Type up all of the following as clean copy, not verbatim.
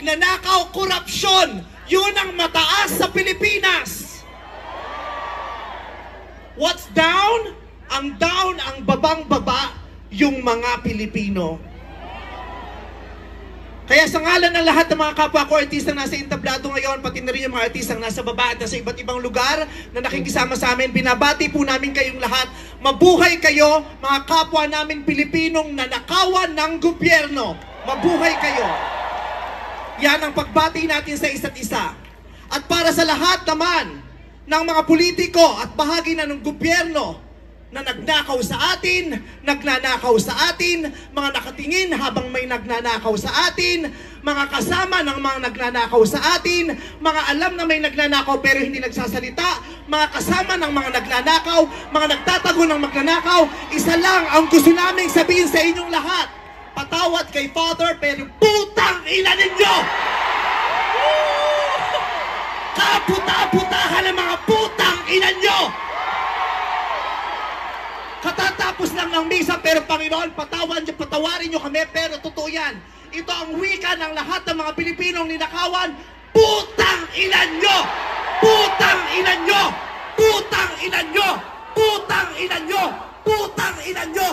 magnanakaw, korupsyon. Yun ang mataas sa Pilipinas. What's down? Ang down, ang babang-baba, yung mga Pilipino. Kaya sa ngalan ng lahat ng mga kapwa ko artistang nasa entablado ngayon, pati na rin yung mga artistang nasa baba at nasa iba't ibang lugar na nakikisama sa amin, binabati po namin kayong lahat. Mabuhay kayo, mga kapwa namin Pilipinong nanakawan ng gobyerno. Mabuhay kayo. Yan ang pagbati natin sa isa't isa. At para sa lahat naman ng mga politiko at bahagi na ng gobyerno na nagnakaw sa atin, nagnanakaw sa atin, mga nakatingin habang may nagnanakaw sa atin, mga kasama ng mga nagnanakaw sa atin, mga alam na may nagnanakaw pero hindi nagsasalita, mga kasama ng mga nagnanakaw, mga nagtatago ng magnanakaw, isa lang ang gusto naming sabihin sa inyong lahat. Patawad kay Father pero putang ina ninyo! Kaputa-putahan ng mga putang ina nyo! Katatapos lang ng misa, pero Panginoon, patawarin nyo kami, pero totoo yan. Ito ang wika ng lahat ng mga Pilipinong ninakawan, putang ina nyo! Putang ina nyo! Putang ina nyo! Putang ina nyo! Putang ina nyo!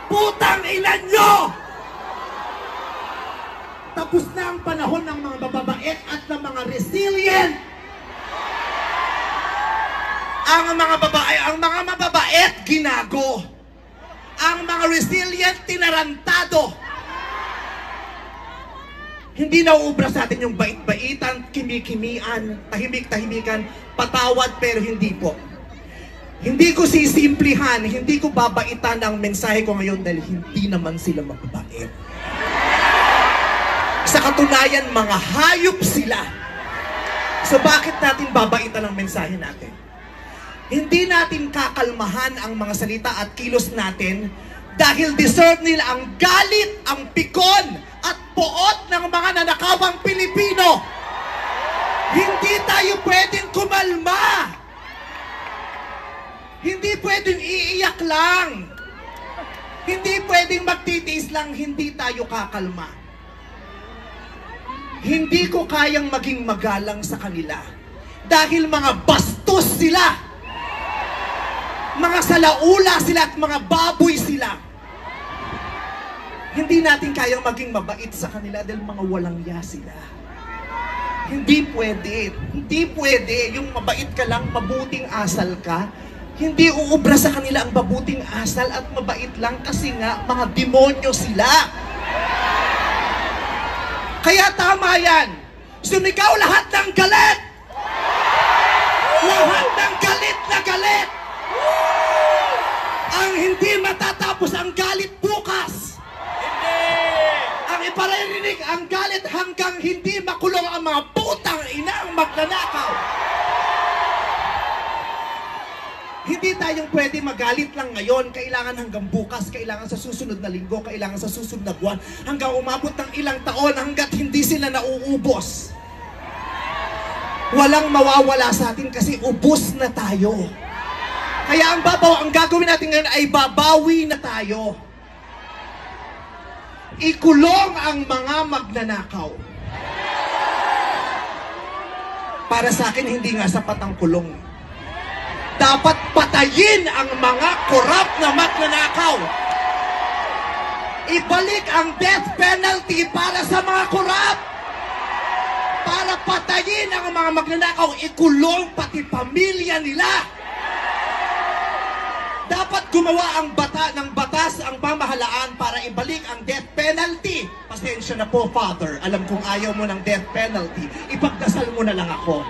Putang ina nyo! Tapos na ang panahon ng mga mababait at ng mga resilient. Ang mga mababait, ginago. Ang mga resilient, tinarantado. Hindi nauubra sa atin yung bait-baitan, kimi-kimian, tahimik-tahimikan, patawad pero hindi po. Hindi ko sisimplihan, hindi ko babaitan ang mensahe ko ngayon dahil hindi naman sila mababait. Sa katunayan, mga hayop sila. So bakit natin babaitan ang mensahe natin? Hindi natin kakalmahan ang mga salita at kilos natin dahil deserve nila ang galit, ang pikon at poot ng mga nanakawang Pilipino. Hindi tayo pwedeng kumalma. Hindi pwedeng iiyak lang. Hindi pwedeng magtitiis lang, hindi tayo kakalma. Hindi ko kayang maging magalang sa kanila dahil mga bastos sila. Mga salaula sila at mga baboy sila. Hindi natin kayang maging mabait sa kanila dahil mga walang ya sila. Hindi pwede. Hindi pwede. Yung mabait ka lang, mabuting asal ka. Hindi uubra sa kanila ang mabuting asal at mabait lang kasi nga mga demonyo sila. Kaya tama yan. Sumigaw lahat ng galit. Lahat ng galit na galit. Ang hindi matatapos ang galit bukas. Ang iparirinig ang galit hanggang hindi makulong ang mga putang inang magnanakaw. Hindi tayong pwede magalit lang ngayon. Kailangan hanggang bukas, kailangan sa susunod na linggo, kailangan sa susunod na buwan, hanggang umabot ng ilang taon hanggat hindi sila nauubos. Walang mawawala sa atin kasi ubos na tayo. Kaya ang gagawin natin ngayon ay babawi na tayo. Ikulong ang mga magnanakaw. Para sa akin, hindi nga sapat ang kulong. Dapat patayin ang mga korap na magnanakaw. Ibalik ang death penalty para sa mga korap. Para patayin ang mga magnanakaw, ikulong pati pamilya nila. Dapat gumawa ng batas ang pamahalaan para ibalik ang death penalty. Pasensya na po, Father. Alam kong ayaw mo ng death penalty. Ipagdasal mo na lang ako.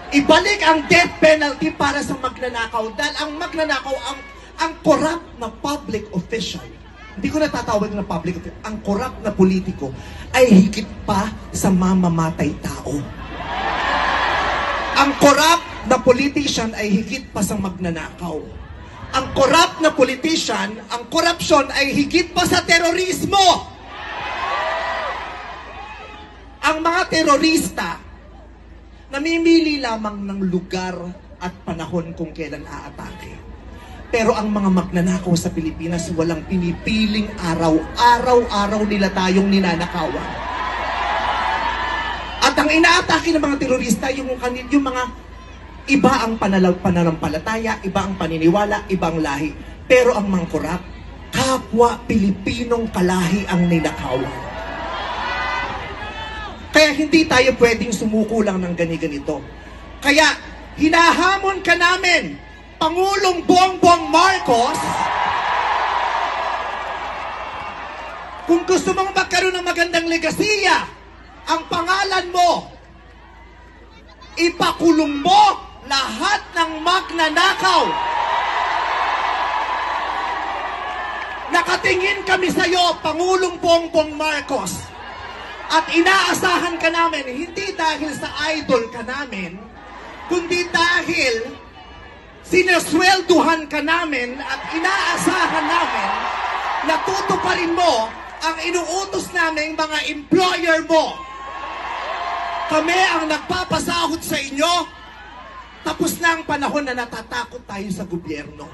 Ibalik ang death penalty para sa magnanakaw. Dahil ang magnanakaw, ang corrupt na public official, hindi ko natatawag na public official, ang corrupt na politiko ay higit pa sa mamamatay tao. Ang corrupt na politician ay higit pa sa magnanakaw. Ang corrupt na politician, ang korupsyon ay higit pa sa terorismo. Ang mga terorista, namimili lamang ng lugar at panahon kung kailan aatake. Pero ang mga magnanakaw sa Pilipinas, walang pinipiling araw. Araw-araw nila tayong ninanakawan. At ang inaatake ng mga terorista, yung mga iba ang pananampalataya, iba ang paniniwala, ibang lahi. Pero ang mga korap, kapwa Pilipinong kalahi ang ninakawan. Kaya hindi tayo pwedeng sumuko lang ng ganito. Kaya hinahamon ka namin, Pangulong Bongbong Marcos, kung gusto mong magkaroon ng magandang legasiya, ang pangalan mo, ipakulong mo lahat ng magnanakaw. Nakatingin kami sa iyo, Pangulong Bongbong Marcos, at inaasahan ka namin, hindi dahil sa idol ka namin, kundi dahil sinuswelduhan ka namin at inaasahan namin na tutuparin mo ang inuutos naming mga employer mo. Kami ang nagpapasahod sa inyo. Tapos na ang panahon na natatakot tayo sa gobyerno.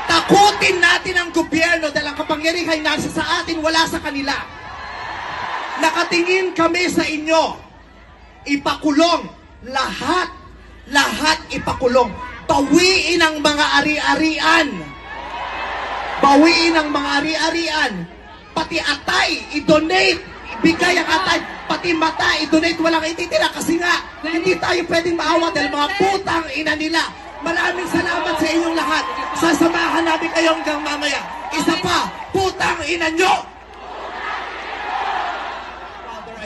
Takutin natin ang gobyerno dahil ang kapangyarihan nasa sa atin, wala sa kanila. Nakatingin kami sa inyo. Ipakulong lahat ipakulong. Bawiin ang mga ari-arian. Bawiin ang mga ari-arian. Pati atay, i-donate. Ibigay ang atay. Pati mata, i-donate. Walang ititira kasi nga, hindi tayo pwedeng maawa dahil mga putang ina nila. Maraming salamat sa inyong lahat. Sasamahan namin kayo hanggang mamaya. Isa pa, putang ina nyo!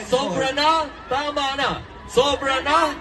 Sobra na, tama na. Sobra na.